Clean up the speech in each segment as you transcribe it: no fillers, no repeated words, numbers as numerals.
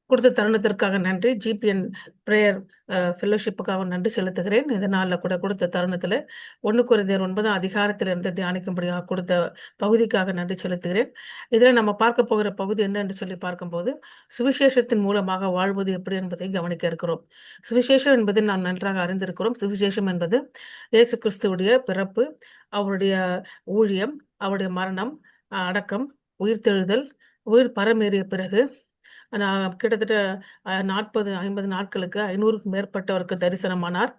கொடுத்த தருணத்திற்காக நன்றி. GBN prayer ஃபெல்லோஷிப்புக்காக நன்றி செலுத்துகிறேன். இந்த நாளில் கூட கொடுத்த தருணத்தில் 1 கொரிந்தியர் 9ஆம் அதிகாரத்திலிருந்து தியானிக்கும்படியாக கொடுத்த பகுதிக்காக நன்றி செலுத்துகிறேன். இதில் நம்ம பார்க்க போகிற பகுதி என்ன என்று சொல்லி பார்க்கும்போது, சுவிசேஷத்தின் மூலமாக வாழ்வது எப்படி என்பதை கவனிக்க இருக்கிறோம். சுவிசேஷம் என்பதை நாம் நன்றாக அறிந்திருக்கிறோம். சுவிசேஷம் என்பது இயேசு கிறிஸ்துவுடைய பிறப்பு, அவருடைய ஊழியம், அவருடைய மரணம், அடக்கம், உயிர்த்தெழுதல், உயிர் பரமேறிய பிறகு நான் கிட்டத்தட்ட 40-50 நாட்களுக்கு 500க்கும் மேற்பட்டவருக்கு தரிசனமானார்.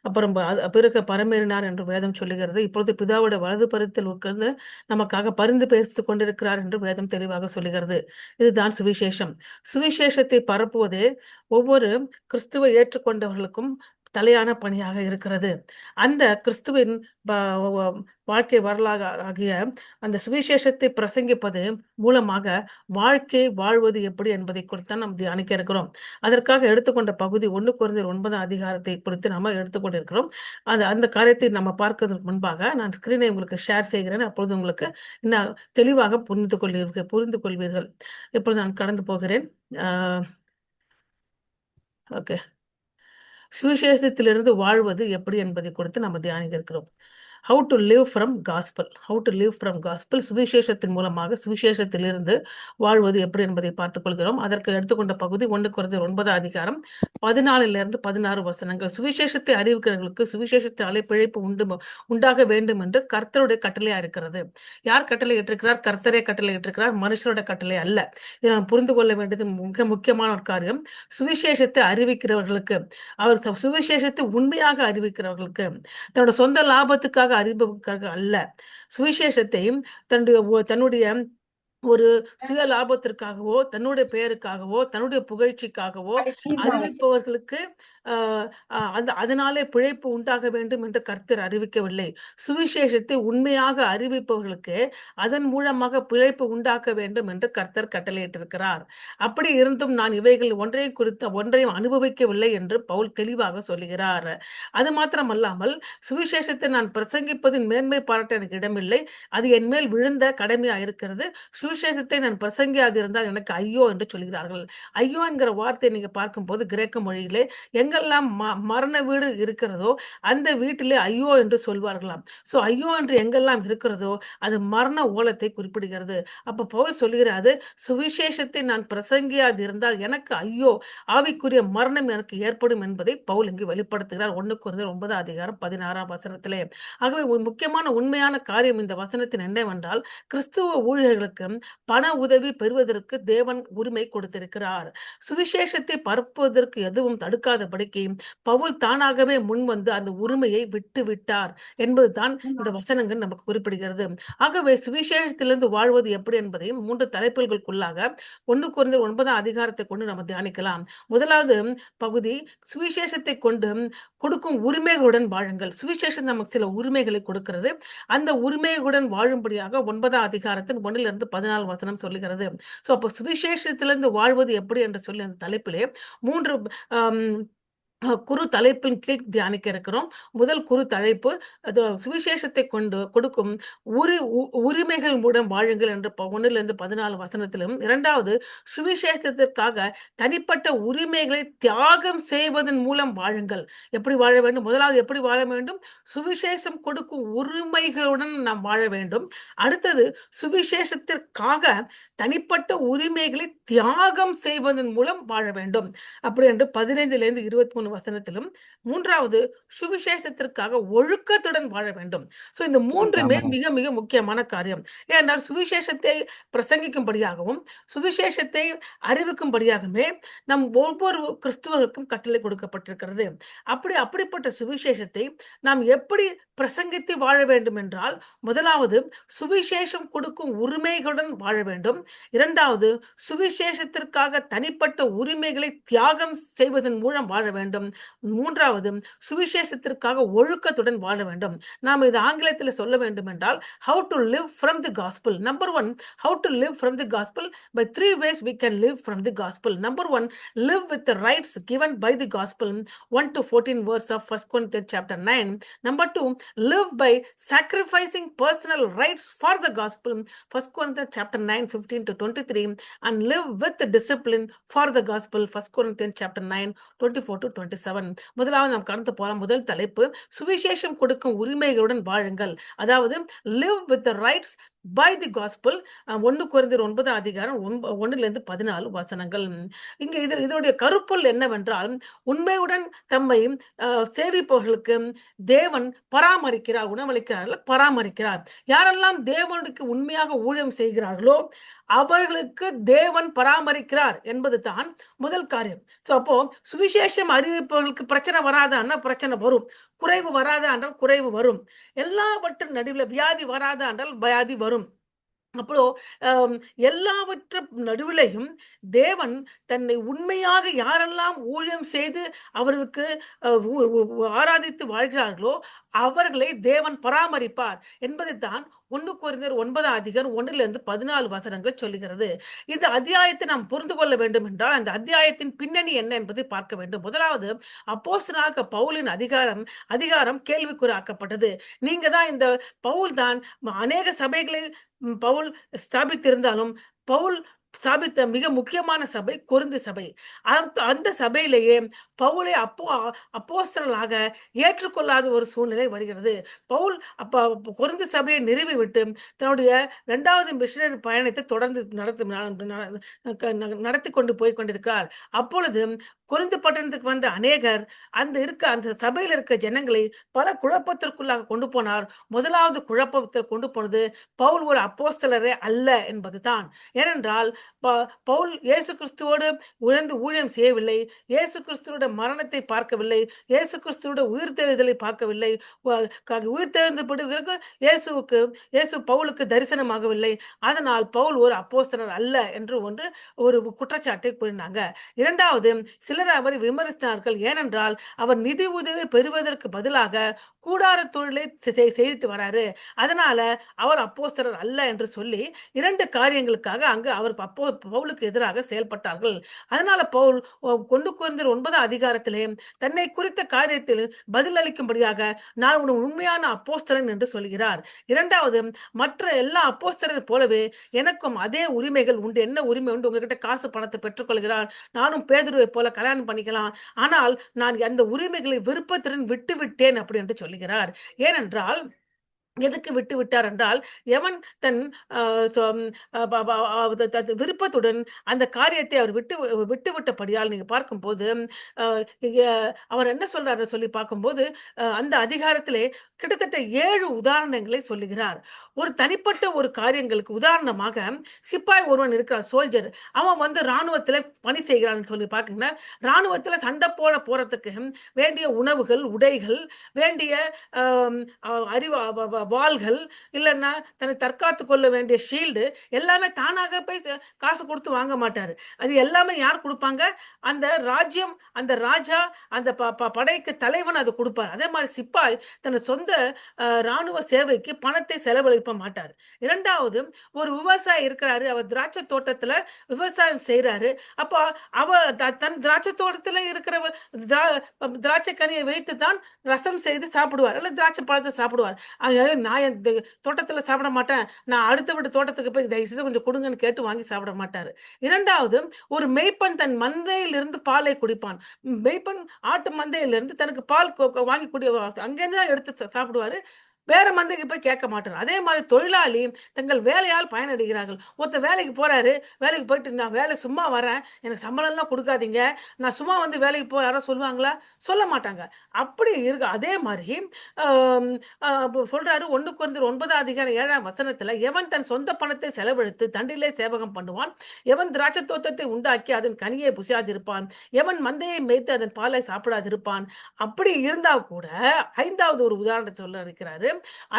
அப்புறம் பிறகு பரமேறினார் என்று வேதம் சொல்லுகிறது. இப்பொழுது பிதாவுடைய வலது பரித்தில் உட்கார்ந்து நமக்காக பரிந்து பேசித்துக் கொண்டிருக்கிறார் என்று வேதம் தெளிவாக சொல்லுகிறது. இதுதான் சுவிசேஷம். சுவிசேஷத்தை பரப்புவதே ஒவ்வொரு கிறிஸ்துவை ஏற்றுக்கொண்டவர்களுக்கும் தலையான பணியாக இருக்கிறது. அந்த கிறிஸ்துவின் வாழ்க்கை வரலாறு ஆகிய அந்த சுவிசேஷத்தை பிரசங்கிப்பது மூலமாக வாழ்க்கை வாழ்வது எப்படி என்பதை குறித்து நாம் தியானிக்க இருக்கிறோம். அதற்காக எடுத்துக்கொண்ட பகுதி 1 கொரிந்தியர் 9ஆம் அதிகாரத்தை குறித்து நாம எடுத்துக்கொண்டிருக்கிறோம். அந்த காரியத்தை நம்ம பார்க்கிறதுக்கு முன்பாக நான் ஸ்கிரீனை உங்களுக்கு ஷேர் செய்கிறேன். அப்பொழுது உங்களுக்கு இன்னும் தெளிவாக புரிந்து கொள்வீர்கள். இப்பொழுது நான் கடந்து போகிறேன். ஓகே, சுவிசேஷத்திலிருந்து வாழ்வது எப்படி என்பதை குறித்து நம்ம தியானிக்க இருக்கிறோம். How to live from gospel, சுவிசேஷத்தின் மூலமாக சுவிசேஷத்திலிருந்து வாழ்வது எப்படி என்பதை பார்த்துக் கொள்கிறோம். அதற்கு எடுத்துக்கொண்ட பகுதி 1 கொரிந்தியர் 9ஆம் அதிகாரம் 14 16 வசனங்கள். சுவிசேஷத்தை அறிவிக்கிறவர்களுக்கு சுவிசேஷத்தை பிழைப்பு உண்டாக வேண்டும் என்று கர்த்தருடைய கட்டளையா இருக்கிறது. யார் கட்டளை இட்டிருக்கிறார்? கர்த்தரே கட்டளை இட்டிருக்கிறார், மனுஷரோட கட்டளை அல்ல. இதை நாம் புரிந்து கொள்ள வேண்டியது மிக முக்கியமான ஒரு காரியம். சுவிசேஷத்தை அறிவிக்கிறவர்களுக்கு, அவர் சுவிசேஷத்தை உண்மையாக அறிவிக்கிறவர்களுக்கு, தன்னோட சொந்த லாபத்துக்காக அறிவிப்பதற்காக அல்ல, சுவிசேஷத்தையும் தன்னுடைய ஒரு சுய லாபத்திற்காகவோ, தன்னுடைய பெயருக்காகவோ, தன்னுடைய புகழ்ச்சிக்காகவோ அறிவிப்பவர்களுக்கு அதனாலே பிழைப்பு உண்டாக வேண்டும் என்று கர்த்தர் அறிவிக்கவில்லை. சுவிசேஷத்தை உண்மையாக அறிவிப்பவர்களுக்கு அதன் மூலமாக பிழைப்பு உண்டாக்க வேண்டும் என்று கர்த்தர் கட்டளையிட்டிருக்கிறார். அப்படி இருந்தும் நான் இவைகள் ஒன்றையும் அனுபவிக்கவில்லை என்று பவுல் தெளிவாக சொல்லுகிறார். அது மாத்திரமல்லாமல், சுவிசேஷத்தை நான் பிரசங்கிப்பதின் மேன்மை பாராட்ட எனக்கு இடமில்லை, அது என் மேல் விழுந்த கடமையா இருக்கிறது. சுவிசேஷத்தை நான் பிரசங்கியாதிருந்தால் எனக்கு ஐயோ என்று சொல்கிறார்கள். ஐயோ என்கிற வார்த்தையை நீங்க பார்க்கும்போது கிரேக்க மொழியிலே எங்கெல்லாம் மரண வீடு இருக்கிறதோ அந்த வீட்டிலே ஐயோ என்று சொல்வார்களாம். சோ ஐயோ என்று எங்கெல்லாம் இருக்கிறதோ அது மரண ஓலத்தை குறிப்பிடுகிறது. அப்ப பவுல் சொல்லுகிறாரு, சுவிசேஷத்தை நான் பிரசங்கியாதிருந்தால் எனக்கு ஐயோ, ஆவிக்குரிய மரணம் எனக்கு ஏற்படும் என்பதை பவுல் இங்கு வெளிப்படுத்துகிறார். 1 கொரிந்தியர் 9ஆம் அதிகாரம் 16ஆம் வசனத்திலே. ஆகவே ஒரு முக்கியமான உண்மையான காரியம் இந்த வசனத்தின் என்னவென்றால், கிறிஸ்துவ ஊழியர்களுக்கு பண உதவி பெறுவதற்கு தேவன் உரிமை கொடுத்திருக்கிறார். சுவிசேஷத்தை பரப்புவதற்கு எதுவும் தடுக்காதபடிக்கு பவுல் தானாகவே முன் வந்து அந்த உரிமையை விட்டு விட்டார் என்பதுதான் இந்த வசனங்கள் நமக்கு குறிப்பிடுகிறது. ஆகவே சுவிசேஷத்திலிருந்து வாழ்வது எப்படி என்பதையும் 3 தலைப்புகளுக்குள்ளாக 1 கொரிந்தியர் 9ஆம் அதிகாரத்தை கொண்டு நம்ம தியானிக்கலாம். முதலாவது பகுதி, சுவிசேஷத்தை கொண்டு கொடுக்கும் உரிமைகளுடன் வாழுங்கள். சுவிசேஷம் நமக்கு சில உரிமைகளை கொடுக்கிறது. அந்த உரிமைகளுடன் வாழும்படியாக 9ஆம் அதிகாரத்தின் 1-14 வசனம் சொல்லுகிறது. சோ அப்போ சுவிசேஷத்திலிருந்து வாழ்வது எப்படி என்று சொல்லி அந்த தலைப்பிலே 3 குறு தலைப்பின் கீழ் தியானிக்க இருக்கிறோம். முதல் குறு தலைப்பு, அது சுவிசேஷத்தை கொண்டு கொடுக்கும் உரிமைகள் மூலம் வாழுங்கள் என்று 1-14 வசனத்திலும், இரண்டாவது சுவிசேஷத்திற்காக தனிப்பட்ட உரிமைகளை தியாகம் செய்வதன் மூலம் வாழுங்கள். எப்படி வாழ வேண்டும்? முதலாவது எப்படி வாழ வேண்டும்? சுவிசேஷம் கொடுக்கும் உரிமைகளுடன் நாம் வாழ வேண்டும். அடுத்தது சுவிசேஷத்திற்காக தனிப்பட்ட உரிமைகளை தியாகம் செய்வதன் மூலம் வாழ வேண்டும். அப்படி என்று 15-23 வசனத்திலும், மூன்றாவது சுவிசேஷத்திற்காக ஒழுக்கத்துடன் வாழ வேண்டும். சோ இந்த மூன்றுமே மிக மிக முக்கியமான காரியம். ஏனென்றால் சுவிசேஷத்தை பிரசங்கிக்கும்படியாகவும் சுவிசேஷத்தை அறிவிக்கும்படியாகவே நம் ஒவ்வொரு கிறிஸ்துவருக்கும் கட்டளை கொடுக்கப்பட்டிருக்கிறது. அப்படிப்பட்ட சுவிசேஷத்தை நாம் எப்படி பிரசங்கித்து வாழ வேண்டும் என்றால், முதலாவது சுவிசேஷம் கொடுக்கும் உரிமைகளுடன் வாழ வேண்டும். இரண்டாவது சுவிசேஷத்திற்காக தனிப்பட்ட உரிமைகளை தியாகம் செய்வதன் மூலம் வாழ வேண்டும். மூன்றாவது சுவிசேஷத்திற்காக ஒழுக்கத்துடன் வாழ வேண்டும். நாம் இது ஆங்கிலத்தில் சொல்ல வேண்டும் என்றால், how to live from the gospel. Number 1, how to live from the gospel. By 3 ways we can live from the gospel. Number 1, live with the rights given by the gospel. 1-14 verse of 1 Corinthians chapter 9. Number 2, live by sacrificing personal rights for the gospel, 1 Corinthians chapter 9, 15 to 23, and live with discipline for the gospel, 1 Corinthians chapter 9, 24 to 27. முதலாவது நாம் கடந்து போலாம். முதல் தலைப்பு, சுவிசேஷம் கொடுக்கும் உரிமைகளுடன் வாழுங்கள். அதாவது live with the rights by the gospel. 1 கொரிந்தியர் 9 அதிகாரம் 1 14 வசனங்கள். இங்க இதனுடைய கருப்பொருள் என்னவென்றால், உண்மையுடன் தம்மை சேவிப்பவர்களுக்கு தேவன் பராமரிக்கிறார், உணவளிக்கிறார்கள், பராமரிக்கிறார். யாரெல்லாம் தேவனுக்கு உண்மையாக ஊழியம் செய்கிறார்களோ அவர்களுக்கு தேவன் பராமரிக்கிறார் என்பது தான் முதல் காரியம். அப்போ சுவிசேஷம் அறிவிப்பவர்களுக்கு பிரச்சனை வராதான்னா பிரச்சனை வரும், குறைவு வராதா என்றால் குறைவு வரும், எல்லாவற்றின் நடுவில் வியாதி வராதா என்றால் வியாதி வரும். அப்போ எல்லாவற்ற நடுவிலையும் தேவன் தன்னை உண்மையாக யாரெல்லாம் ஊழியம் செய்து அவர்களுக்கு ஆராதித்து வாழ்கிறார்களோ அவர்களை தேவன் பராமரிப்பார் என்பதை தான் 1 கொரிந்தியர் 9 அதிகாரம் 1 14 வசனங்கள் சொல்லுகிறது. இந்த அத்தியாயத்தை நாம் புரிந்து கொள்ள வேண்டும் என்றால் அந்த அத்தியாயத்தின் பின்னணி என்ன என்பதை பார்க்க வேண்டும். முதலாவது, அப்போஸ்தலனாகிய பவுலின் அதிகாரம் கேள்விக்குறாக்கப்பட்டது. நீங்க தான் இந்த பவுல் தான் அநேக சபைகளை பவுல் ஸ்தாபித்திருந்தாலும் பவுல் ஸ்தாபித்த மிக முக்கியமான சபை கொரிந்து சபை. அந்த சபையிலேயே பவுலை அப்போஸ்தலனாக ஏற்றுக்கொள்ளாத ஒரு சூழ்நிலை வருகிறது. பவுல் கொரிந்து சபையை நிறுவிவிட்டு தன்னுடைய 2வது மிஷனரி பயணத்தை தொடர்ந்து நடத்தி கொண்டு போய் கொண்டிருக்கிறார். அப்பொழுது கொரிந்து பட்டணத்துக்கு வந்த அநேகர் அந்த சபையில் இருக்க ஜனங்களை பல குழப்பத்திற்குள்ளாக கொண்டு போனார். முதலாவது குழப்பத்தை கொண்டு போனது பவுல் ஒரு அப்போஸ்தலரே அல்ல என்பதுதான். ஏனென்றால் பவுல் இயேசு கிறிஸ்துவோடு உயர்ந்து ஊழியம் செய்யவில்லை, இயேசு கிறிஸ்துவோட மரணத்தை பார்க்கவில்லை, இயேசு கிறிஸ்துவோட உயிர்த்தெழுதலை பார்க்கவில்லை. உயிர்த்தெழுந்த பிறகு இயேசு பவுலுக்கு தரிசனமாகவில்லை. அதனால் பவுல் ஒரு அப்போஸ்தலர் அல்ல என்று ஒரு குற்றச்சாட்டை கூறினாங்க. இரண்டாவது, சிலர் அவரை விமர்சித்தார்கள். ஏனென்றால் அவர் நிதி உதவி பெறுவதற்கு பதிலாக கூடார தொழிலை செய்துட்டு வராரு, அதனால அவர் அப்போஸ்தலர் அல்ல என்று சொல்லி 2 காரியங்களுக்காக அங்கு அவர் பவுலுக்கு எதிராக செயல்பட்டார்கள். அதனால பவுல் 1 கொரிந்தியர் 9 அதிகாரத்திலே தன்னை குறித்த காரியத்தில் பதில் அளிக்கும்படியாக நான் ஒரு உண்மையான அப்போஸ்தலன் என்று சொல்கிறார். இரண்டாவது, மற்ற எல்லா அப்போஸ்தலரை போலவே எனக்கும் அதே உரிமைகள் உண்டு. என்ன உரிமை உண்டு? உங்ககிட்ட காசு பணத்தை பெற்றுக்கொள்கிறார், நானும் பேதுருவை போல கல்யாணம் பண்ணிக்கலாம், ஆனால் நான் அந்த உரிமைகளை விருப்பத்துடன் விட்டு விட்டேன் அப்படி என்று சொல்லுகிறார். ஏனென்றால் எதுக்கு விட்டு விட்டார் என்றால், எவன் தன் விருப்பத்துடன் அந்த காரியத்தை அவர் விட்டு விட்டபடியால் நீங்க பார்க்கும்போது அவர் என்ன சொல்றாரு சொல்லி பார்க்கும்போது அந்த அதிகாரத்திலே கிட்டத்தட்ட 7 உதாரணங்களை சொல்லுகிறார். ஒரு தனிப்பட்ட ஒரு காரியங்களுக்கு உதாரணமாக சிப்பாய் ஒருவன் இருக்கிறார், சோல்ஜர். அவன் இராணுவத்தில் பணி செய்கிறான்னு சொல்லி பார்க்கீங்கன்னா, இராணுவத்தில் சண்டை போறதுக்கு வேண்டிய உணவுகள், உடைகள், வேண்டிய வாள்கள், இல்லைன்னா தன்னை தற்காத்து கொள்ள வேண்டிய ஷீல்டு எல்லாமே தானாக போய் காசு கொடுத்து வாங்க மாட்டாரு. அது எல்லாமே யார் கொடுப்பாங்க? அந்த ராஜ்யம், அந்த ராஜா, அந்த படைக்கு தலைவன் அது கொடுப்பார். அதே மாதிரி சிப்பாய் தன் சொந்த இராணுவ சேவைக்கு பணத்தை செலவழிக்க மாட்டார். இரண்டாவது, ஒரு விவசாயி இருக்கிறாரு, அவர் திராட்சை தோட்டத்துல விவசாயம் செய்யறாரு. அப்போ அவர் தன் திராட்சை தோட்டத்துல இருக்கிற திராட்சை கனியை வைத்து தான் ரசம் செய்து சாப்பிடுவார், அல்ல திராட்சை பழத்தை சாப்பிடுவார். நான் என் தோட்டத்தில் சாப்பிட மாட்டேன், நான் அடுத்த வீட்டு தோட்டத்துக்கு போய் தயவுசெய்து கொஞ்சம் கொடுங்கன்னு கேட்டு வாங்கி சாப்பிட மாட்டாரு. இரண்டாவது, ஒரு மெய்ப்பன் தன் மந்தையிலிருந்து பாலை குடிப்பான். மெய்ப்பன் ஆட்டு மந்தையிலிருந்து தனக்கு பால் வாங்கி அங்கேருந்து தான் எடுத்து சாப்பிடுவாரு, வேற மந்தைக்கு போய் கேட்க மாட்டார். அதே மாதிரி தொழிலாளி தங்கள் வேலையால் பயனடைகிறார்கள். ஒருத்தர் வேலைக்கு போறாரு, வேலைக்கு போயிட்டு நான் வேலை சும்மா வரேன், எனக்கு சம்பளம்லாம் கொடுக்காதீங்க, நான் சும்மா வேலைக்கு போய் யாரோ சொல்லுவாங்களா? சொல்ல மாட்டாங்க. அப்படி இருக்கு. அதே மாதிரி சொல்றாரு 1 கொரிந்தியர் 9 அதிகாரம் 7ஆம் வசனத்துல, எவன் தன் சொந்த பணத்தை செலவழித்து தண்டிலே சேவகம் பண்ணுவான், எவன் திராட்சை தோட்டத்தை உண்டாக்கி அதன் கனியை புசியாதிருப்பான், எவன் மந்தையை மேய்த்து அதன் பாலை சாப்பிடாதிருப்பான். அப்படி இருந்தா கூட 5வது ஒரு உதாரணத்தை சொல்ல இருக்கிறாரு.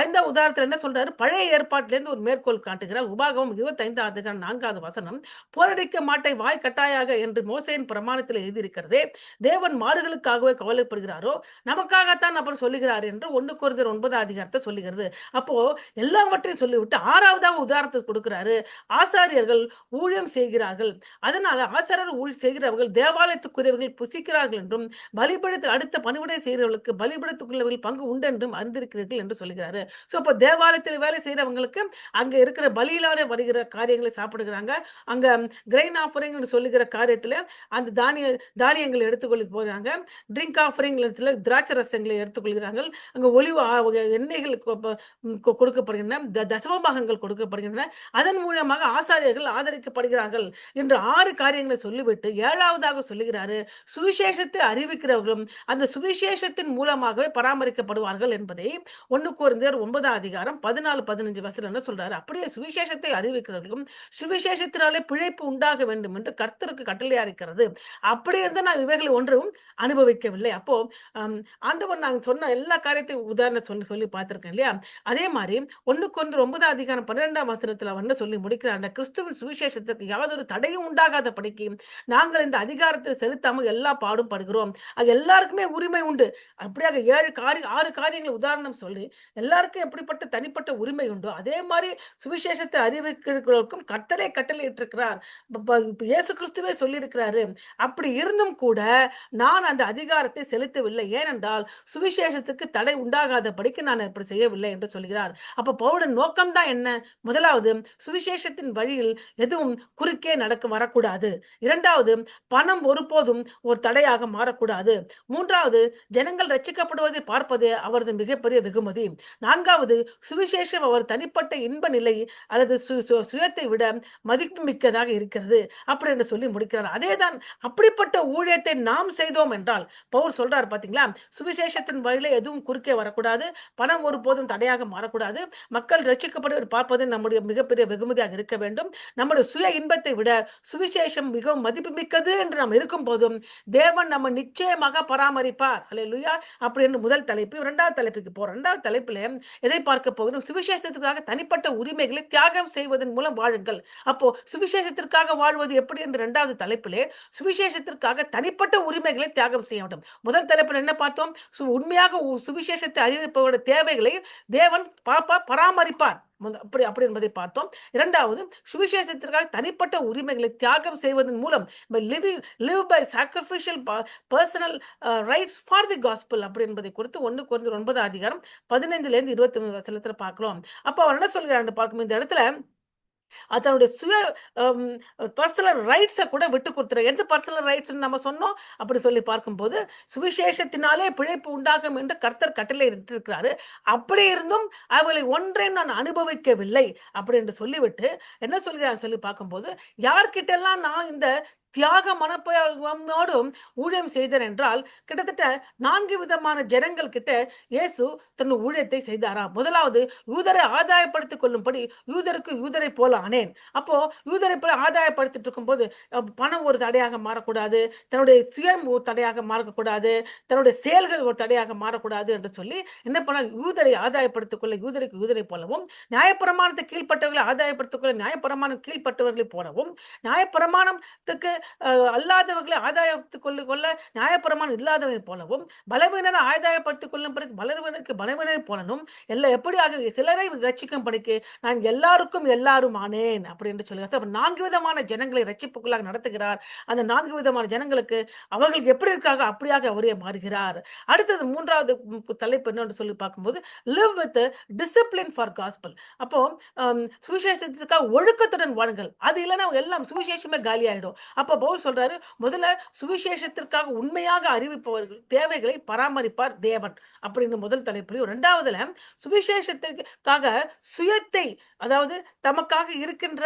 5ஆம் உதாரணத்துல என்ன சொல்றாரு? பழைய ஏற்பாட்டிலிருந்து ஒரு மேற்கோள் காட்டுகிறார். உபாகமம் 25ஆம் அதிகாரம் 4வது வசனம். "போரடிக்க மாட்டே வாய் கட்டாயாக என்று மோசேயின் பிரமாணத்தில் எழுதியிருக்கிறதே. தேவன் மாடுகளுக்காகவே கவலைப்படுகிறாரோ? நமக்காகத்தான் அப்புறம் சொல்லுகிறார்" என்று 1 கொரிந்தியர் 9ஆம் அதிகாரத்தை சொல்லுகிறது. அப்போ எல்லாவற்றையும் சொல்லிவிட்டு 6வதாக உதாரணத்தை கொடுக்கிறாரு. ஆசாரியர்கள் ஊழியம் செய்கிறார்கள். அதனால ஆசாரியர் ஊழியம் செய்கிறவர்கள் தேவாலயத்துக்குரியவர்கள் புசிக்கிறார்கள் என்றும், பலிபீடத்தில் அடுத்த பணிவிடை செய்கிறவர்களுக்கு பலிபீடத்துக்குரியவர்கள் பங்கு உண்டு என்றும் அறிந்திருக்கிறீர்கள் என்று சொல்லுகிறாரு. ஸோ அப்போ தேவாலயத்தில் வேலை செய்கிறவங்களுக்கு அங்க இருக்கிற பலியிலான வருகிற காரியங்களை சாப்பிடுகிறாங்க. அங்க கிரெயின் ஆஃபரிங் சொல்லுகிற காரியத்துல அந்த தானியங்களை எடுத்துக்கொள்ள போறாங்க. ட்ரிங்க் ஆஃபரிங் திராட்சை ரசங்களை எடுத்துக்கொள்கிறார்கள். அங்க ஒலிவு எண்ணெய்கள் கொடுக்கப்படுகின்றன. தசம பாகங்கள் கொடுக்கப்படுகின்றன. அதன் மூலமாக ஆசாரியர்கள் ஆதரிக்கப்படுகிறார்கள் என்று 6 காரியங்களை சொல்லிவிட்டு 7வதாக சொல்லுகிறாரு, சுவிசேஷத்தை அறிவிக்கிறவர்களும் அந்த சுவிசேஷத்தின் மூலமாகவே பராமரிக்கப்படுவார்கள் என்பதை 1 கொரிந்தியர் 9ஆம் அதிகாரம் 14, 15 வசனம் என்ன சொல்றாரு? அப்படியே சுவிசேஷத்தை அறிவிக்கிறவர்களும் சுவிசேஷத்தினாலே பிழைப்பு உண்டாக வேண்டும் என்று கர்த்தருக்கு கட்டளையா இருக்கிறது. அப்படி இருந்து நான் இவைகளை ஒன்றும் அனுபவிக்கவில்லை. அப்போ ஆண்டவர் நாங்க சொன்ன எல்லா காரியத்தையும் உதாரணம் சொல்லி சொல்லி பார்த்திருக்கேன் இல்லையா? அதே மாதிரி 1 கொரிந்தியர் 9ஆம் அதிகாரம் 12ஆம் வசனத்துல அவர் என்ன சொல்லி முடிக்கிறார்? கிறிஸ்துவின் சுவிசேஷத்திற்கு யாதொரு தடையும் உண்டாகாத படிக்கு நாங்கள் இந்த அதிகாரத்தை செலுத்தாமல் எல்லா பாடும் படுகிறோம். அது எல்லாருக்குமே உரிமை உண்டு. அப்படியாக 6 காரியங்களை உதாரணம் சொல்லி எல்லாருக்கும் எப்படிப்பட்ட தனிப்பட்ட உரிமை உண்டோ அதே மாதிரி சுவிசேஷத்தை அறிவிக்கிறவர்களுக்கும் கர்த்தரே கட்டளையிட்டிருக்கிறார். இயேசு கிறிஸ்துவே சொல்லியிருக்கிறாரு. அப்படி இருந்தும் கூட நான் அந்த அதிகாரத்தை செலுத்தவில்லை. ஏனென்றால் சுவிசேஷத்துக்கு தடை உண்டாகாதபடிக்கு நான் இப்படி செய்யவில்லை என்று சொல்கிறார். அப்ப பவுலின் நோக்கம் தான் என்ன? முதலாவது, சுவிசேஷத்தின் வழியில் எதுவும் குறுக்கே வரக்கூடாது. 2வது, பணம் ஒருபோதும் ஒரு தடையாக மாறக்கூடாது. 3வது, ஜனங்கள் ரட்சிக்கப்படுவதை பார்ப்பதே அவரது மிகப்பெரிய வெகுமதி. 4வது, சுவிசேஷம் அவர் தனிப்பட்ட இன்ப நிலை அல்லது சுயத்தை விட மதிப்பு மிக்கதாக இருக்கிறது அப்படி என்று சொல்லி முடிக்கிறார். அதேதான் அப்படிப்பட்ட ஊழியத்தை நாம் செய்தோம் என்றால் பவுல் சொல்றார் பாத்தீங்களா, சுவிசேஷத்தின் வழியில எதுவும் குறுக்கே வரக்கூடாது, பணம் ஒருபோதும் தடையாக மாறக்கூடாது, மக்கள் ரட்சிக்கப்படுவதை பார்ப்பது நம்முடைய மிகப்பெரிய வெகுமதியாக இருக்க வேண்டும். நம்முடைய சுய இன்பத்தை விட சுவிசேஷம் மிகவும் மதிப்பு மிக்கது என்று நாம் இருக்கும் போதும் தேவன் நம்ம நிச்சயமாக பராமரிப்பார். அல்லேலூயா. அப்படி என்று முதல் தலைப்பு. 2வது தலைப்புக்கு போறோம். 2வது தலைப்பில் எதை பார்க்க போகிறோம்? சுவிசேஷத்திற்காக தனிப்பட்ட உரிமைகளை தியாகம் செய்வதன் மூலம் வாழுங்கள். அப்போ சுவிசேஷத்திற்காக வாழ்வது எப்படி என்று 2வது தலைப்பிலே சுவிசேஷத்திற்காக தனிப்பட்ட உரிமைகளை தியாகம் செய்ய வேண்டும். முதல் தலைப்பில் என்ன பார்த்தோம்? உண்மையாக சுவிசேஷத்தை அறிவிப்பவருடைய தேவைகளை தேவன் பராமரிப்பார் அப்படி அப்படி என்பதை பார்த்தோம். 2வது, சுவிசேஷத்திற்காக தனிப்பட்ட உரிமைகளை தியாகம் செய்வதன் மூலம் live by sacrificial personal rights for the gospel அப்படி என்பதை குறித்து 1 கொரிந்தியர் 9ஆம் அதிகாரம் 15லேருந்து 23 வசனத்துல பார்க்கலாம். அப்ப அவர் என்ன சொல்கிறார் பார்க்கும் இந்த இடத்துல அதனுடைய சுய பர்சனல் ரைட்ஸை கூட விட்டு கொடுத்துரு. எந்த பர்சனல் ரைட்ஸ் நம்ம சொன்னோம் அப்படி சொல்லி பார்க்கும்போது சுவிசேஷத்தினாலே பிழைப்பு உண்டாகும் என்று கர்த்தர் கட்டளை இட்டிருக்கிறாரு. அப்படி இருந்தும் அவளை ஒன்றையும் நான் அனுபவிக்கவில்லை அப்படி என்று சொல்லிவிட்டு என்ன சொல்கிறார் சொல்லி பார்க்கும்போது, யார்கிட்டெல்லாம் நான் இந்த தியாக மனப்போடும் ஊழியம் செய்தார் என்றால் கிட்டத்தட்ட 4 விதமான ஜனங்கள் கிட்ட இயேசு தன் ஊழியத்தை செய்தாராம். முதலாவது, யூதரை ஆதாயப்படுத்திக் கொள்ளும்படி யூதருக்கு யூதரை போல ஆனேன். அப்போ யூதரை போல ஆதாயப்படுத்திட்டு இருக்கும் போது பணம் ஒரு தடையாக மாறக்கூடாது, தன்னுடைய சுயம் ஒரு தடையாக மாறக்கூடாது, தன்னுடைய செயல்கள் ஒரு தடையாக மாறக்கூடாது என்று சொல்லி என்ன பண்ண, யூதரை ஆதாயப்படுத்திக் கொள்ள யூதருக்கு யூதரை போலவும், நியாயப்பிரமாணத்தை கீழ்ப்பட்டவர்களை ஆதாயப்படுத்திக் கொள்ள நியாயப்பிரமாணம் கீழ்ப்பட்டவர்களை போலவும், நியாயப்பிரமாணத்துக்கு அல்லாதவர்களை ஆதாயப்படுத்திக் கொள்ள நியாயப்பிரமாணம் இல்லாதவரை போலவும், பலவீனரை ஆதாயப்படுத்திக் கொள்ளும் பிறகு பலவீனருக்கு பலவீனரை போலவும், எல்லாம் எப்படியாக சிலரை ரட்சிக்கும் படிக்கு நான் எல்லாருக்கும் எல்லாரும் ஆனேன் அப்படி என்று சொல்கிறார். 4 விதமான ஜனங்களை ரட்சிப்புக்குள்ளாக நடத்துகிறார். அந்த 4 விதமான ஜனங்களுக்கு அவர்களுக்கு எப்படி இருக்காங்க அப்படியாக அவரே மாறுகிறார். அடுத்தது 3வது தலைப்பு என்ன சொல்லி பார்க்கும்போது, live with discipline for gospel. அப்போ சுவிசேஷத்துக்காக ஒழுக்கத்துடன் வாழுங்கள். அது இல்லைன்னா எல்லாம் சுவிசேஷமே காலியாயிடும். அப்ப பவுல் சொல்றாரு, முதல்ல சுவிசேஷத்திற்காக உண்மையாக அறிவிப்பவர்கள் தேவைகளை பராமரிப்பார் தேவன் அப்படின்னு முதல் தலைப்புலையும், 2வதுல சுவிசேஷத்துக்காக சுயத்தை, அதாவது தமக்காக இருக்கின்ற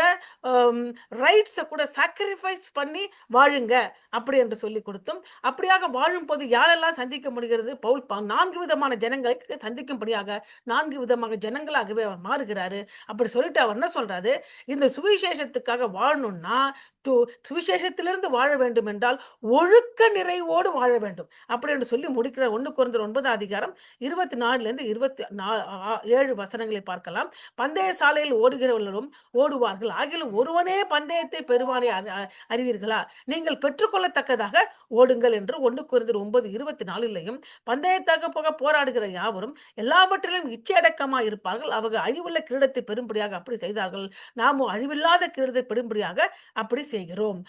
ரைட்ஸை கூட சாக்ரிஃபைஸ் பண்ணி வாழுங்க அப்படி என்று சொல்லி கொடுத்தும், அப்படியாக வாழும் போது யாரெல்லாம் சந்திக்க முடிகிறது? பவுல் 4 விதமான ஜனங்களை சந்திக்கும்படியாக 4 விதமான ஜனங்களாகவே அவர் மாறுகிறாரு. அப்படி சொல்லிட்டு அவர் என்ன சொல்றாரு, இந்த சுவிசேஷத்துக்காக வாழணும்னா சுவிசேஷத்தை இருதயத்திலிருந்து வாழ வேண்டும் என்றால் ஒழுக்க நிறைவோடு வாழ வேண்டும் அப்படி என்று சொல்லி முடிக்கிற 1 கொரிந்தியர் 9ஆம் அதிகாரம் 24 27 வசனங்களை பார்க்கலாம். பந்தய சாலையில் ஓடுகிறவர்களும் ஓடுவார்கள், ஆகிலும் ஒருவனே பந்தயத்தை பெறுவானே அறிவீர்களா? நீங்கள் பெற்றுக்கொள்ளத்தக்கதாக ஓடுங்கள் என்று 1 கொரிந்தியர் 9:24 பந்தயத்தாக போக போராடுகிற யாவரும் எல்லாவற்றிலும் இச்சையடக்கமாய் இருப்பார்கள், அவர்கள் அழிவுள்ள கிரீடத்தை பெறும்படியாக அப்படி செய்தார்கள், நாமும் அழிவில்லாத கிரீடத்தை பெறும்படியாக அப்படி செய்கிறோம்.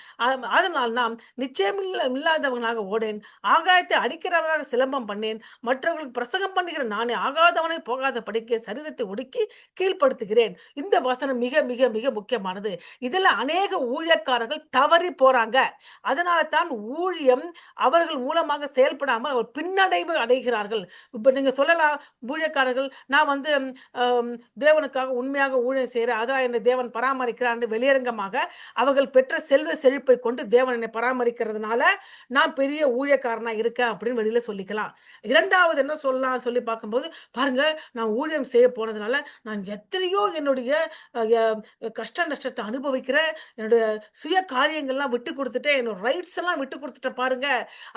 அதனால் நாம் நிச்சயமில்லாதவனாக ஓடேன், ஆகாயத்தை அடிக்கிறவனாக சிலம்பம் பண்ணேன், மற்றவர்களுக்கு பிரசங்கம் பண்ணுகிற நானே ஆகாதவனை போகாத படிக்க சரீரத்தை ஒடுக்கி கீழ்ப்படுத்துகிறேன். இந்த வசனம் மிக மிக மிக முக்கியமானது. இதுல அநேக ஊழியக்காரர்கள் தவறி போறாங்க. அதனால தான் ஊழியம் அவர்கள் மூலமாக செயல்படாமல் அவர் பின்னடைவு அடைகிறார்கள். இப்ப நீங்க சொல்லலாம், ஊழியக்காரர்கள் நான் வந்து தேவனுக்காக உண்மையாக ஊழியம் செய்கிறேன், அதான் என்னை தேவன் பராமரிக்கிறான் வெளியரங்கமாக அவர்கள் பெற்ற செல்வ செழிப்பை கொண்டு தேவன் என்னை பராமரிக்கிறதுனால நான் பெரிய ஊழியக்காரனா இருக்கேன் அப்படின்னு வெளியில சொல்லிக்கலாம். இரண்டாவது என்ன சொல்லலாம் சொல்லி பார்க்கும்போது, பாருங்க, நான் ஊழியம் செய்ய போனதுனால நான் எத்தனையோ என்னுடைய கஷ்ட நஷ்டத்தை அனுபவிக்கிறேன், என்னுடைய சுய காரியங்கள்லாம் விட்டு கொடுத்துட்டேன், என்னோட ரைட்ஸ் எல்லாம் விட்டு கொடுத்துட்டேன் பாருங்க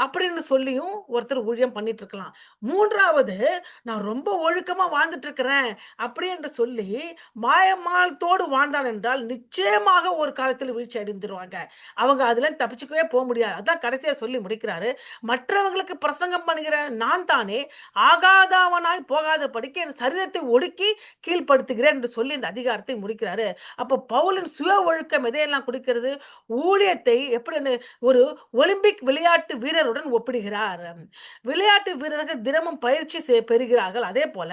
அப்படின்னு சொல்லியும் ஒருத்தர் ஊழியம் பண்ணிட்டு இருக்கலாம். மூன்றாவது, நான் ரொம்ப ஒழுக்கமா வாழ்ந்துட்டு இருக்கிறேன் அப்படி என்று சொல்லி மாயமாலத்தோடு வாழ்ந்தான் என்றால் நிச்சயமாக ஒரு காலத்தில் வீழ்ச்சி அடைந்துருவாங்க. அவங்க அதுல தப்பிச்சுக்கவே போக முடியாது. அதான் கடைசியா சொல்லி முடிக்கிறாரு, மற்றவங்களுக்கு பிரசங்கம் பண்ணுகிற நான் தானே ஆகாதவனாய் போகாத படிக்க என் சரீரத்தை ஒடுக்கி கீழ்ப்படுத்துகிறேன் என்று சொல்லி இந்த அதிகாரத்தை முடிக்கிறாரு. அப்ப பவுலின் சுய ஒழுக்கம் எதையெல்லாம் கொடுக்கிறது? ஊழியத்தை எப்படி ஒரு ஒலிம்பிக் விளையாட்டு வீரருடன் ஒப்பிடுகிறார். விளையாட்டு வீரர்கள் தினமும் பயிற்சி பெறுகிறார்கள், அதே போல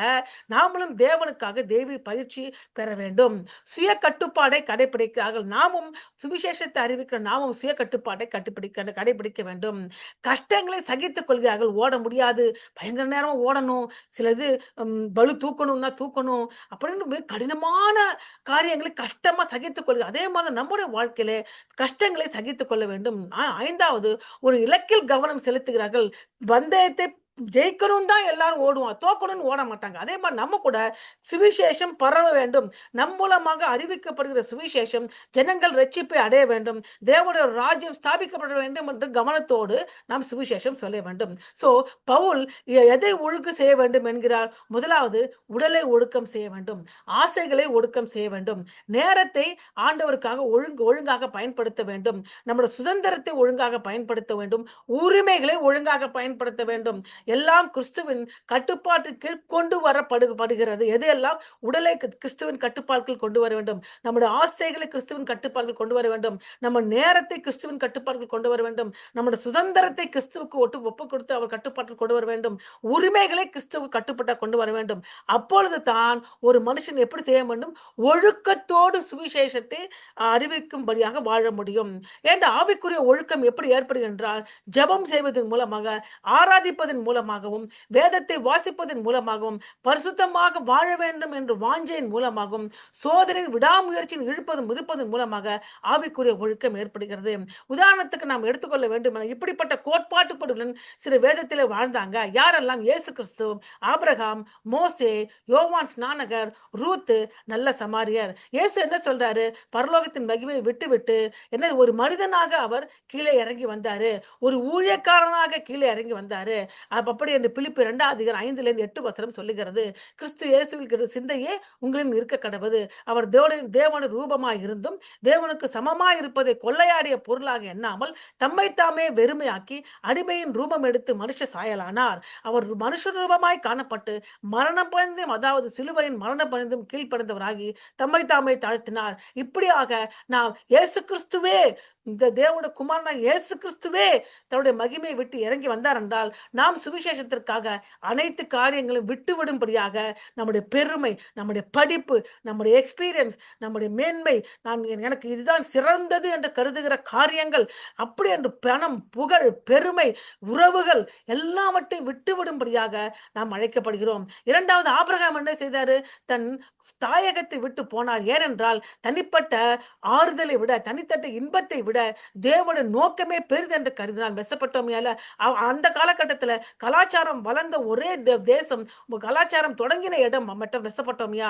நாமளும் தேவனுக்காக தெய்வீக பயிற்சி பெற வேண்டும். சுய கட்டுப்பாடை கடைபிடிக்கிறார்கள். நாமும் சுவிசேஷத்தை அறிவிக்கிற நாமும் சுய கட்டுப்பாட்டை கடைபிடிக்க வேண்டும். கஷ்டங்களை சகித்துக் கொள்கிறார்கள். ஓட முடியாது, பயங்கர நேரம் ஓடணும், சிலது பலு தூக்கணும்னா தூக்கணும் அப்படின்னு கடினமான காரியங்களை கஷ்டமா சகித்துக் கொள்கிறார். அதே மாதிரி நம்முடைய வாழ்க்கையில கஷ்டங்களை சகித்துக் கொள்ள வேண்டும். ஐந்தாவது, ஒரு இலக்கில் கவனம் செலுத்துகிறார்கள். பந்தயத்தை ஜெயிக்கணும் தான் எல்லாரும் ஓடுவான், தோக்கணும்னு ஓட மாட்டாங்க. அதே மாதிரி நம்ம கூட சுவிசேஷம் பரவ வேண்டும், நம் மூலமாக அறிவிக்கப்படுகிற சுவிசேஷம் ஜனங்கள் ரட்சிப்பை அடைய வேண்டும், தேவனுடைய ராஜ்யம் ஸ்தாபிக்கப்பட வேண்டும் என்று கவனத்தோடு நாம் சுவிசேஷம் சொல்ல வேண்டும். சோ பவுல் எதை ஒழுங்கு செய்ய வேண்டும் என்கிறார்? முதலாவது, உடலை ஒழுக்கம் செய்ய வேண்டும், ஆசைகளை ஒழுக்கம் செய்ய வேண்டும், நேரத்தை ஆண்டவருக்காக ஒழுங்காக பயன்படுத்த வேண்டும், நம்முடைய சுதந்திரத்தை ஒழுங்காக பயன்படுத்த வேண்டும், உரிமைகளை ஒழுங்காக பயன்படுத்த வேண்டும். எல்லாம் கிறிஸ்துவின் கட்டுப்பாட்டுக்கு கொண்டு வரப்படுகிறது. எதையெல்லாம் உடலை கிறிஸ்துவின் கட்டுப்பாட்டுக்குள் கொண்டு வர வேண்டும், நம்முடைய ஆசைகளை கிறிஸ்துவின் கட்டுப்பாட்டுக்குள் கொண்டு வர வேண்டும், நம்ம நேரத்தை கிறிஸ்துவின் கட்டுப்பாட்டுக்குள் கொண்டு வர வேண்டும், நம்முடைய சுதந்திரத்தை கிறிஸ்துவுக்கு ஒப்பு கொடுத்து அவர் கட்டுப்பாட்டில் கொண்டு வர வேண்டும், உரிமைகளை கிறிஸ்துவுக்கு கட்டுப்பட்ட கொண்டு வர வேண்டும். அப்பொழுது தான் ஒரு மனுஷன் எப்படி செய்ய வேண்டும்? ஒழுக்கத்தோடு சுவிசேஷத்தை அறிவிக்கும்படியாக வாழ முடியும். ஏன் ஆவிக்குரிய ஒழுக்கம் எப்படி ஏற்படுகின்றால், ஜெபம் செய்வதன் மூலமாக, ஆராதிப்பதன் மூலமாகவும், வேதத்தை வாசிப்பதன் மூலமாகவும், பரிசுத்தமாக வாழ வேண்டும் என்று வாஞ்சையின் மூலமாகவும், சோதனையின் விடாமுயற்சியின் இருப்பதன் மூலமாக ஆவிக்குரிய ஒழுக்கம் ஏற்படுகிறது. உதாரணத்துக்கு நாம் எடுத்துக்கொள்ள வேண்டும், இப்படிப்பட்ட கோட்பாட்டுப்படுகளுடன் சில வேதத்திலே வாழ்ந்தாங்க. யாரெல்லாம்? இயேசு கிறிஸ்து, ஆபிரகாம், மோசே, யோவான் ஸ்நானகர், ரூத், நல்ல சமாரியர். இயேசு என்ன சொல்றாரு? பரலோகத்தின் மகிமையை விட்டு என்ன ஒரு மனிதனாக அவர் கீழே இறங்கி வந்தாரு, ஒரு ஊழியக்காரனாக கீழே இறங்கி வந்தாரு. அப்படி என்று பிலிப்பு 2:5-8 சொல்லுகிறது. கிறிஸ்து இயேசுவில் சிந்தையே உங்களின் இருக்க கடவுது, அவர் தேவனுடைய ரூபமாய் இருந்தும் தேவனுக்கு சமமாய் இருப்பதை கொள்ளையாடிய பொருளாக எண்ணாமல் தம்மை தாமே வெறுமையாக்கி அடிமையின் ரூபம் எடுத்து மனுஷ சாயலானார். அவர் மனுஷ ரூபமாய் காணப்பட்டு மரணம் பணிந்தும், அதாவது சிலுவையின் மரணம் பணிந்தும் கீழ்ப்படிந்தவராகி தம்மை தாமே தாழ்த்தினார். இப்படியாக நாம் இயேசு கிறிஸ்துவே, இந்த தேவனுடைய குமாரனாக இயேசு கிறிஸ்துவே தன்னுடைய மகிமையை விட்டு இறங்கி வந்தார் என்றால், நாம் சுவிசேஷத்திற்காக அனைத்து காரியங்களும் விட்டுவிடும்படியாக நம்முடைய பெருமை, நம்முடைய படிப்பு, நம்முடைய எக்ஸ்பீரியன்ஸ், நம்முடைய மேன்மை, எனக்கு இதுதான் சிறந்தது என்று கருதுகிற காரியங்கள், அப்படி என்று பணம், புகழ், பெருமை, உறவுகள் எல்லாவற்றையும் விட்டுவிடும்படியாக நாம் அழைக்கப்படுகிறோம். இரண்டாவது, ஆபிரகாம் என்ன செய்தாரு? தன் தாயகத்தை விட்டு போனார். ஏனென்றால் தனிப்பட்ட ஆறுதலை விட, தனித்தட்ட இன்பத்தை விட விட தேவனுடைய நோக்கமே பெரிது என்று கருதினார். மெசபட்டோமியால அந்த காலகட்டத்துல கலாச்சாரம் வளர்ந்த ஒரே தேசம், கலாச்சாரம் தொடங்கின இடம் மட்டும் மெசபட்டோமியா.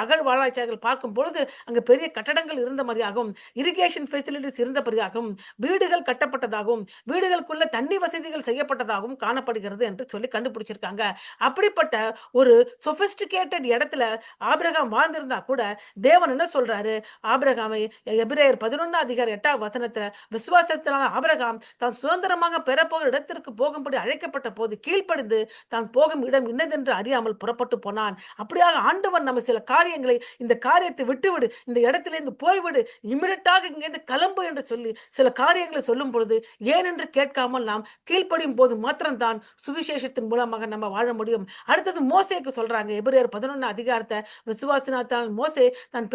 அகழ்வாராய்ச்சியாளர்கள் பார்க்கும் பொழுது அங்க பெரிய கட்டடங்கள் இருந்த மாதிரியாகவும், இரிகேஷன் ஃபெசிலிட்டிஸ் இருந்தபடியாகவும், வீடுகள் கட்டப்பட்டதாகவும், வீடுகளுக்குள்ள தண்ணி வசதிகள் செய்யப்பட்டதாகவும் காணப்படுகிறது என்று சொல்லி கண்டுபிடிச்சிருக்காங்க. அப்படிப்பட்ட ஒரு சொபிஸ்டிகேட்டட் இடத்துல ஆபிரகாம் வாழ்ந்திருந்தா கூட தேவன் என்ன சொல்றாரு? ஆபிரகாமை எபிரேயர் 11:8 விசுவாசத்தினால் ஆபிரகாம் தான் சுதந்திரமாக பெறப்போகிற இடத்திற்கு போகும்படி அழைக்கப்பட்ட போது கீழ்ப்படிந்து தான் போகும் இடம் இன்னதென்று அறியாமல் புறப்பட்டு போனான். அப்படியாக ஆண்டவர் நம்ம சில காரியங்களை, இந்த காரியத்தை விட்டுவிடு, இந்த இடத்திலிருந்து போய்விடு, இமிடியட்டாக இங்கிருந்து கிளம்பு என்று சொல்லி சில காரியங்களை சொல்லும் பொழுது ஏன் என்று கேட்காமல் நாம் கீழ்ப்படியும் போது மாத்திரம்தான் சுவிசேஷத்தின் மூலமாக நம்ம வாழ முடியும். அடுத்தது மோசேக்கு சொல்றாங்க, எபிரேயர் 11 விசுவாசினாத்தான் மோசே தான்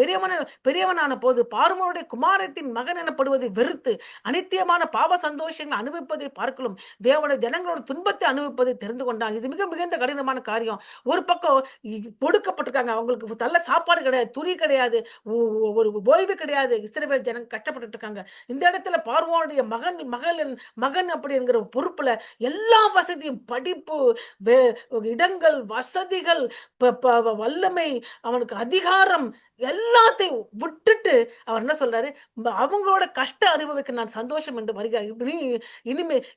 பெரியவனான போது பார்வோனுடைய குமாரத்தின் மகன் எனப்படுவதை வெறுத்து அனித்தியமான பாவ சந்தோஷங்களை அனுபவிப்பதை பார்க்கலாம் தேவனுடைய ஜனங்களோட துன்பத்தை அனுபவிப்பதை தெரிந்து கொண்டான். இது மிக மிகுந்த கடினமான காரியம். ஒரு பக்கம் கொடுக்கப்பட்டிருக்காங்க, அவங்களுக்கு நல்ல சாப்பாடு கிடையாது, துணி கிடையாது, ஒரு ஓய்வு கிடையாது. இஸ்ரவேல் ஜனங்க கஷ்டப்பட்டு இருக்காங்க. இந்த இடத்துல பார்வோனுடைய மகன் அப்படிங்கிற பொறுப்புல எல்லா வசதியும், படிப்பு, இடங்கள், வசதிகள், வல்லமை, அவனுக்கு அதிகாரம் எல்லாத்தையும் விட்டுட்டு அவர் என்ன சொல்றாரு? அவங்களோட கஷ்ட அனுபவிக்க நான் சந்தோஷம் என்று வருகிறேன்.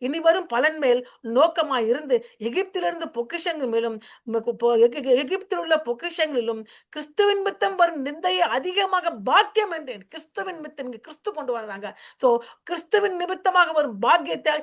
இனி வரும் பலன் மேல் நோக்கமாய் இருந்து எகிப்திலிருந்து பொக்கிஷங்கள் மேலும் எகிப்தில் உள்ள பொக்கிஷங்களிலும் கிறிஸ்துவின் மித்தம் வரும் நிந்தையை அதிகமாக பாக்கியம் என்றேன். கிறிஸ்துவின் மித்தம், இங்க கிறிஸ்து கொண்டு வர்றாங்க. சோ கிறிஸ்துவின் நிமித்தமாக வரும் பாக்கியத்தை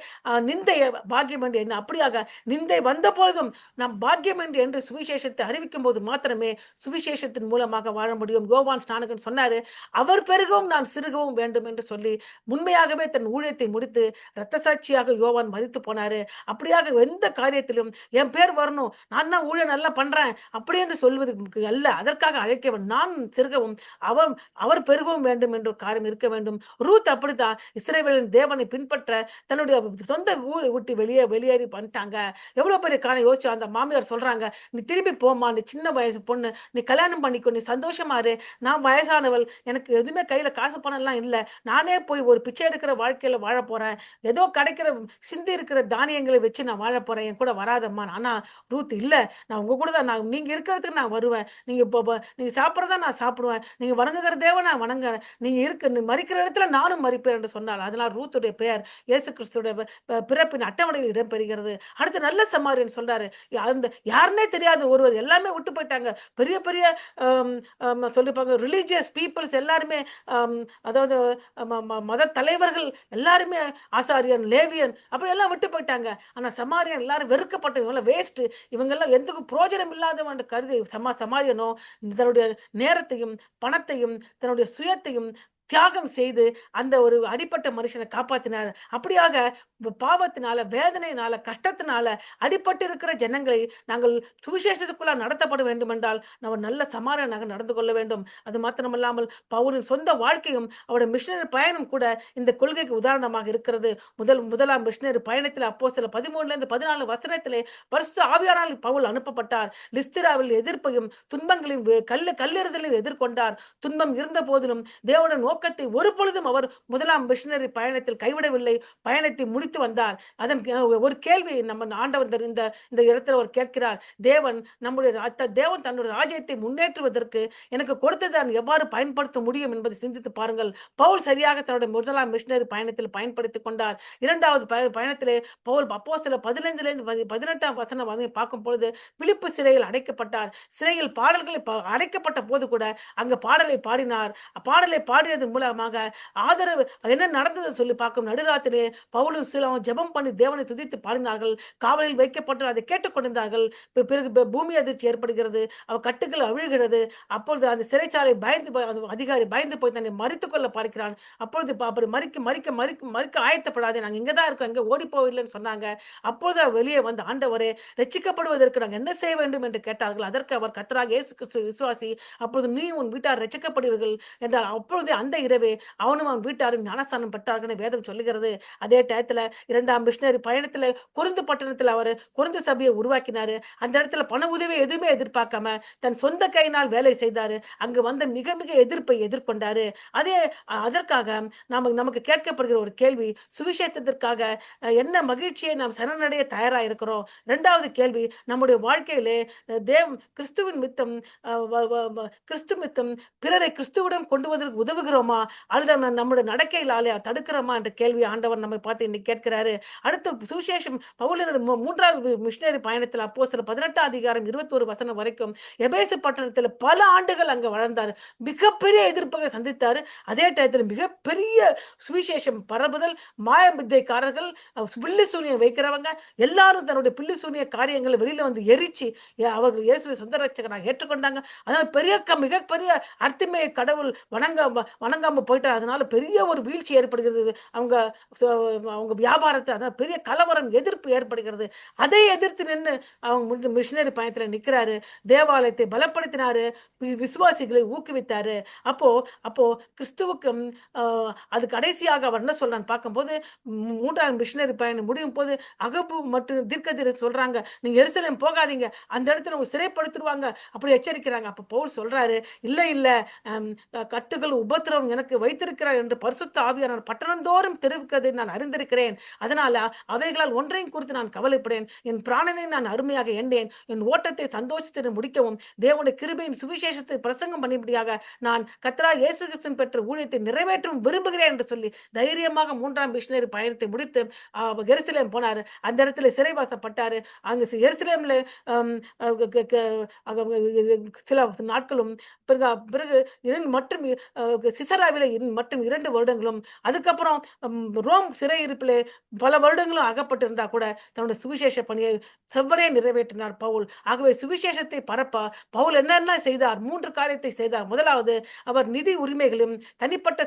நிந்தைய பாக்கியம் என்று என்ன, அப்படியாக நிந்தை வந்த பொழுதும் நாம் பாக்கியம் என்று சுவிசேஷத்தை அறிவிக்கும் போது மாத்திரமே சுவிசேஷத்தின் மூலமாக வாழ முடியும். யோவான் ஸ்நானகன் சொன்னாரு, அவர் பெருகவும் நான் சிறுகவும் வேண்டும் என்று சொல்லி உண்மையாகவே தன் ஊழியத்தை முடித்து இரத்த சாட்சியாக யோவான் மரித்து போனாரு. அப்படியாக எந்த காரியத்திலும் என் பேர் வரணும், நான் தான் ஊழியம் நல்லா பண்றேன் அப்படி என்று சொல்வதற்கு அல்ல, அதற்காக அழைக்கவன் நான் சிறுகவும் அவர் பெருகவும் வேண்டும் என்ற காரியம் இருக்க வேண்டும். ரூத் அப்படித்தான் இஸ்ரவேலின் தேவனை பின்பற்ற தன்னுடைய சொந்த ஊரை விட்டு வெளியேறி பண்ணிட்டாங்க. எவ்வளவு பெரிய காரியம் யோசிச்சு அந்த மாமியார் சொல்றாங்க, நீ திரும்பி போமா, நீ சின்ன வயசு பொண்ணு, நீ கல்யாணம் பண்ணிக்கோ, நீ சந்தோஷமா இரு, நான் வயசானவள், எனக்கு எதுவுமே கையில காசு பணம் எல்லாம் இல்ல, நானே போய் ஒரு பிச்சை எடுக்கிற வாழ்க்கையில வாழ போறேன், ஏதோ கிடைக்கிற சிந்தி இருக்கிற தானியங்களை வச்சு நான் வாழ போறேன், என் கூட வராதம்மா. ஆனா ரூத் இல்ல, நான் உங்க கூட தான், நீங்க இருக்கிறதுக்கு நான் வருவேன், நீங்க சாப்பிட்றதா நான் சாப்பிடுவேன், நீங்க வணங்குகிற தேவன் நான் வணங்குறேன், நீ மறிக்கிற இடத்துல நானும் மறிப்பேன் என்று சொன்னால் அதனால் ரூத்துடைய பெயர் இயேசு கிறிஸ்துடைய பிறப்பின் அட்டவணையில் இடம்பெறுகிறது. அடுத்து நல்ல சமாரியன் சொல்றாரு, அந்த யாருன்னே தெரியாது ஒருவர், எல்லாமே விட்டு போயிட்டாங்க, பெரிய பெரிய சொல்லிப்பாங்க ரிலீஜியஸ் பீப்புள்ஸ் எல்லாருமே, அதாவது மத தலைவர்கள் எல்லாருமே, ஆசாரியன், லேவியன் அப்படி எல்லாம் விட்டு போயிட்டாங்க. ஆனா சமாரியன் எல்லாரும் வெறுக்கப்பட்டவங்க, வேஸ்ட், இவங்க எல்லாம் எதுக்கும் பிரோஜனம் இல்லாதவன் கருதி சமாரியனோ தன்னுடைய நேரத்தையும் பணத்தையும் தன்னுடைய சுயத்தையும் தியாகம் செய்து அந்த ஒரு அடிப்பட்ட மனுஷனை காப்பாத்தினார். அப்படியாக பாவத்தினால, வேதனையினால, கஷ்டத்தினால அடிப்பட்டு இருக்கிற ஜனங்களை நாங்கள் சுவிசேஷத்துக்குள்ள நடத்தப்பட வேண்டும் என்றால் நம்ம நல்ல சமாரியனாக நடந்து கொள்ள வேண்டும். அது மாத்திரமல்லாமல் பவுலின் சொந்த வாழ்க்கையும் அவருடைய மிஷனரி பயணம் கூட இந்த கொள்கைக்கு உதாரணமாக இருக்கிறது. முதலாம் மிஷனரி பயணத்தில் அப்போஸ்தலர் 13-14 பரிசுத்த ஆவியானவரால் பவுல் அனுப்பப்பட்டார். லிஸ்திராவில் எதிர்ப்பையும் துன்பங்களையும் கல்லெறிதலையும் எதிர்கொண்டார். துன்பம் இருந்த போதிலும் தேவனுடைய நோக்கத்தை ஒரு பொழுதும் அவர் முதலாம் மிஷனரி பயணத்தில் கைவிடவில்லை, பயணத்தை முடித்து வந்தார். அதன் ஒரு கேள்வி நம்ம ஆண்டவர் இந்த இடத்துல அவர் கேட்கிறார், தேவன் தன்னுடைய ராஜ்யத்தை முன்னேற்றுவதற்கு எனக்கு கொடுத்ததை நான் எவ்வாறு பயன்படுத்த முடியும் என்பதை சிந்தித்து பாருங்கள். பவுல் சரியாக தன்னுடைய முதலாம் மிஷனரி பயணத்தில் பயன்படுத்திக் கொண்டார். இரண்டாவது பயணத்திலே பவுல் அப்போஸ்தலர் 15-18 பார்க்கும் பொழுது பிலிப்பு சிறையில் அடைக்கப்பட்டார். சிறையில் பாடல்களை அடைக்கப்பட்ட போது கூட அங்க பாடலை பாடினார். பாடலை பாடியதன் மூலமாக ஆதரவு என்ன நடந்தது சொல்லி பார்க்கும் நடுராத்திரியே பவுலும் சீலாவும் ஜெபம் பண்ணி தேவனை துதித்து பாடினார்கள். காவலில் வைக்கப்பட்டு அதை கேட்டுக்கொண்டிருந்தார்கள். பிறகு பூமி அதிர்ச்சி ஏற்படுகிறது, அவர் கட்டுகள் அவிழ்கிறது. அப்பொழுது அந்த சிறைச்சாலை அதிகாரி பயந்து போய் தன்னை மறித்துக் கொள்ள பார்க்கிறான். அப்பொழுது அப்படி மறிக்க ஆயத்தப்படாதே, நாங்கள் இங்கதான் இருக்கோம், எங்க ஓடி போவில்லைன்னு சொன்னாங்க. அப்பொழுது வெளியே வந்து ஆண்டவரே, ரட்சிக்கப்படுவதற்கு நாங்கள் என்ன செய்ய வேண்டும் என்று கேட்டார்கள். அதற்கு அவர் கர்த்தராகிய இயேசு கிறிஸ்துவை விசுவாசி, அப்பொழுது நீ உன் வீட்டார் ரட்சிக்கப்படுவீர்கள் என்றார். அப்பொழுது அந்த இரவே அவனும் அவன் வீட்டாரும் ஞானஸ்தானம் பெற்றார்கள் வேதம் சொல்லுகிறது. அதே டயத்துல 2ஆம் மிஷனரி பயணத்துல கொரிந்து பட்டணத்துல அவர் கொரிந்து சபையை உருவாக்கினாரு. அந்த இடத்துல பண உதவி எதுவுமே எதிர்பார்க்காம தன் சொந்த கையினால் வேலை செய்தாரு. அங்கு வந்த மிக மிக எதிர்ப்பை எதிர்கொண்டாரு. அதே அதற்காக நமக்கு கேட்கப்படுகிற ஒரு கேள்வி, சுவிசேஷத்திற்காக என்ன மகிழ்ச்சியை நாம் சரணடைய தயாரா இருக்கிறோம்? 2வது கேள்வி, நம்முடைய வாழ்க்கையிலே கிறிஸ்துவின் மித்தம் கிறிஸ்து மித்தம் பிறரை கிறிஸ்துவிடம் கொண்டு வருவதற்கு உதவுகிறோமா, அல்லது நம்முடைய நடக்கையிலாலே தடுக்கிறோமா என்ற கேள்வி ஆண்டவர் நம்மை பார்த்து இன்னைக்கு கேட்கிறாரு. அடுத்து சுவிசேஷம் பவுலினுடைய 3வது மிஷனரி பயணத்தில் அப்போஸ்தலர் 18ஆம் அதிகாரம் 21 வசனம் வரைக்கும் எபேசு பட்டணத்தில் பல ஆண்டுகள் அங்க வளர்ந்தார். மிகப்பெரிய எதிர்ப்புகளை சந்தித்தாரு. அதே டயத்தில் மிகப்பெரிய சுவிசேஷம் பரப்புதல், மாயவித்தைக்காரர்கள், பில்லி சூனியம் வைக்கிறவங்க எல்லாரும் தன்னுடைய பில்லி சூனிய காரியங்களை வெளியில வந்து எரிச்சு அவர்கள் இயேசுவை சொந்த ரட்சகராக ஏற்றுக்கொண்டாங்க. அதனால மிகப்பெரிய அர்த்தமே கடவுள் வணங்காம போயிட்டார். அதனால பெரிய ஒரு வீழ்ச்சி ஏற்படுகிறது. அவங்க அவங்க வியாபாரத்தை, அதான் பெரிய கலவரம், எதிர்ப்பு ஏற்படுகிறது. அதை எதிர்த்து நின்று அவங்க மிஷினரி பயணத்தில் நிற்கிறாரு. தேவாலயத்தை பலப்படுத்தினாரு, விசுவாசிகளை ஊக்குவித்தாரு. அப்போ அப்போ கிறிஸ்துவுக்கு அது கடைசியாக அவர் என்ன சொல்றான்னு பார்க்கும்போது 3ஆம் மிஷினரி பயணம் முடியும் போது அகபு மற்றும் தீர்க்கதரிசி சொல்றாங்க, நீங்க எருசலேம் போகாதீங்க, அந்த இடத்துல உங்க சிறைப்படுத்திடுவாங்க, அப்படி எச்சரிக்கிறாங்க. அப்ப பவுல் சொல்றாரு, இல்ல இல்ல, கட்டுகள் உபத்திரவம் எனக்கு வைத்திருக்கிறார் என்று பரிசுத்த ஆவியானவர் பட்டணந்தோறும் தெரிவிக்கதை நான் அறிந்திருக்கிறேன். அதனால அவைகளால் ஒன்றையும் குறித்து நான் கவலைப்படேன். என் பிராணனை நான் அருமையாக எண்ணேன். என் ஓட்டத்தை சந்தோஷத்துடன் முடிக்கவும் தேவனுடைய கிருபையின் சுவிசேஷத்தை பிரசங்கம் பண்ணிபடியாக நான் கர்த்தராகிய இயேசு கிறிஸ்துவின் பெற்ற ஊழியத்தை நிறைவேற்றவும் விரும்புகிறேன் என்று சொல்லி தைரியமாக 3ஆம் மிஷனரி பயணத்தை முடித்து எருசலேம் போனாரு. அந்த இடத்துல சிறைவாசப்பட்டாரு. அங்க எருசலேம்ல சில நாட்களும் பிறகு மற்றும் சிசராவில மற்றும் 2 வருடங்களும், அதுக்கப்புறம் ரோம் சிறையிருப்பிலே பல வருடங்களும் அகப்பட்டிருந்தா கூட தன்னுடைய சுவிசேஷ பணியை செவ்வனே நிறைவேற்றினார் பவுல். ஆகவே சுவிசேஷத்தை பரப்ப பவுல் என்னென்ன செய்தார்? 3 காரியத்தை செய்தார். முதலாவது, அவர் நிதி உரிமைகளையும் தனிப்பட்ட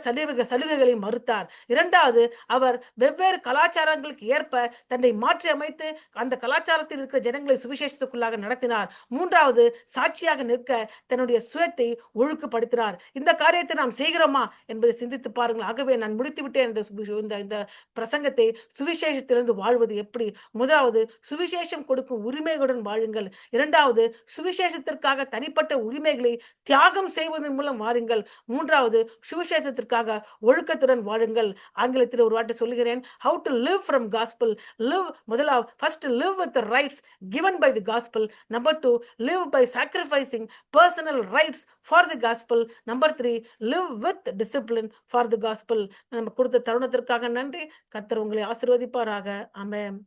சலுகைகளையும் மறுத்தார். 2வது, அவர் வெவ்வேறு கலாச்சாரங்களுக்கு ஏற்ப தன்னை மாற்றி அமைத்து அந்த கலாச்சாரத்தில் இருக்கிற ஜனங்களை சுவிசேஷத்துக்குள்ளாக நடத்தினார். 3வது, சாட்சியாக நிற்க தன்னுடைய சுயத்தை ஒழுங்குபடுத்தினார். இந்த காரியத்தை நாம் செய்கிறோமா என்பதை சிந்தித்து பாருங்கள். ஆகவே நான் முடித்து விட்டேன் இந்த பிரசங்கத்தை. சுவிசேஷத்திலிருந்து வாழ்வது எப்படி? முதலாவது, சுவிசேஷம் கொடுக்கும் உரிமைகளுடன் வாழுங்கள். 2வது, சுவிசேஷத்திற்காக தனிப்பட்ட உரிமைகளை தியாகம் செய்வதன் மூலம் வாருங்கள். 3வது, சுவிசேஷத்திற்காக ஒழுக்கத்துடன் வாழுங்கள். ஆங்கிலத்தில் ஒரு வார்த்தை சொல்லுகிறேன், how to live from gospel. முதலாவது, first live with the rights given by the gospel. Number 2, live by sacrificing personal rights for the gospel. Number 3, live with discipline for the gospel. நம்ம கொடுத்த தருணத்திற்காக நன்றி. கர்த்தர் உங்களை ஆசீர்வதிப்பாராக. ஆமென்.